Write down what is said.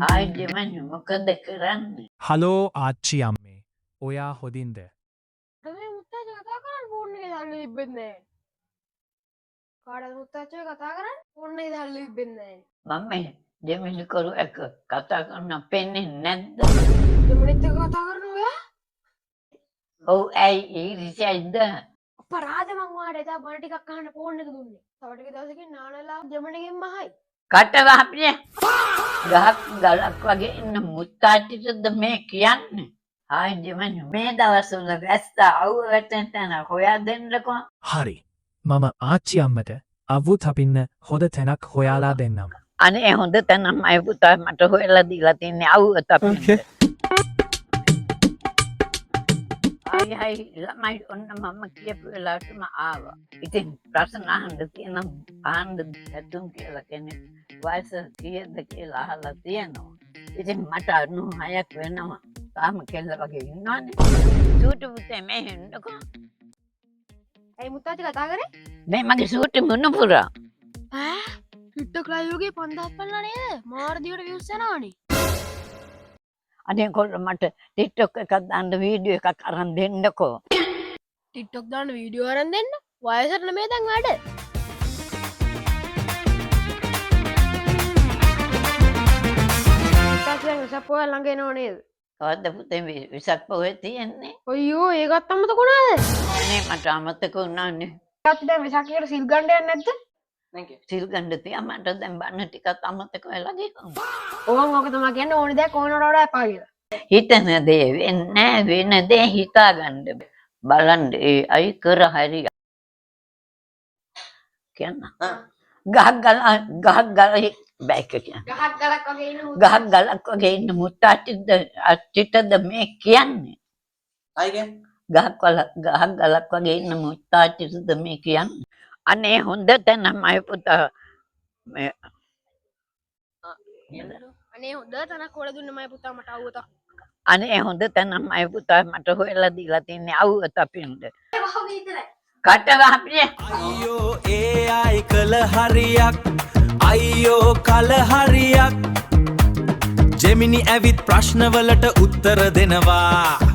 ආයි ජෙමනි මොකද කරන්නේ? හලෝ ආච්චි අම්මේ. ඔයා හොදින්ද? මේ මුත්තාච්ච කතා කරන්නේ ෆෝන් එකේ දාලා ඉබ්බෙන්නේ නැහැ. කාටද මුත්තාච්ච කතා කරන්නේ? ෆෝන් එකේ දාලා ඉබ්බෙන්නේ නැහැ. මම ජෙමනි කරු එක කතා කරන පෙන්නේ නැද්ද? දෙමණිත් එක කතා කරනවා ඔයා? ඔව් ඇයි ඊරිසියයිද? අපරාධ මං ඔයාට එදා බණ ටිකක් අහන්න ෆෝන් එක දුන්නේ. තව ටික දවසකින් නානලා දෙමණිගෙන් මහයි. කට වහපිය. ගහක් ගලක් වගේ ඉන්න මුත්තාච්චිටද මේ කියන්නේ? ආයි ජෙමනි මේ දවස්වල වැස්ස අවුව වැටෙන තැන හොයා දෙන්නකෝ. හරි. මම ආච්චි අම්මට අවු තපින්න හොඳ තැනක් හොයාලා දෙන්නම්. අනේ හොඳ තැනම අය පුතා මට හොයලා දීලා තින්නේ අවුව තපින්න. ආයි ළමයි ඔන්න මම කියපු වෙලාවටම ආවා. ඉතින් ප්‍රශ්න අහන්න තියෙනම් අහන්න ඇතුම් කියලා කෙනෙක් වයස කීයද කියලා අහලා තියෙනවා. ඉතින් මට 96ක් වෙනවා. තාම කෙල්ල වගේ ඉන්නවනේ. සූටු පුතේ මේ හෙන්නකෝ. ඇයි මුත්තාච්ච කතා කරේ? මේ මගේ සූටු මුණුපුරා. ඈ TikTok live එකේ 5000ක් බලලා නේද? මාර දිවට views යනවනේ. අනේ කොල්ල මට TikTok එකක් දාන්න වීඩියෝ එකක් අරන් දෙන්නකෝ. TikTok දාන්න වීඩියෝ අරන් දෙන්න. වයසට නෙමෙයි දැන් වැඩ. මුත්තාච්ච දැන් විසක් පොය ළඟ එනව නේද? කවද්ද පුතේ විසක් පොයේ තියෙන්නේ? අයියෝ ඒකත් අමතක වුණාද? අනේ මට අමතක වුණානේ. මුත්තාච්ච දැන් විසක් එකට සිල් ගන්න යන්නේ නැද්ද? සිල් ගන්න තියා මට දැන් බන්න ටිකක් අමතක වෙලා ගියා. ඕක තමයි කියන්නේ ඕනේ දෙයක් ඕනකට වඩා එපා කියලා. හිතන දේ වෙන්නේ වෙන දේ හිතා ගන්න බලන්න ඒ අයි කර හරිය කියන්න ගහක් ගල බෑක කියන ගහක් ගලක් වගේ ඉන්න ගහක් ගලක් වගේ ඉන්න මුත්තාච්චිද අච්චිටද මේ කියන්නේ ගහක් ගලක් වගේ ඉන්න මුත්තාච්චිද මේ කියන්නේ අනේ හොඳ තැනමයි පුතා මේ අනේ හොඳ තැනක් හොයලා දුන්න මයි පුතා මට අවුවත. අනේ හොඳ තැනමයි පුතා මට හොයලා දීලා තින්නේ අවුව තපින්ද කට වහපිය. අයියෝ ඒ අය කළ හරියක් අයියෝ කල හරියක් ජෙමිනි ඇවිත් ප්‍රශ්නවලට උත්තර දෙනවා.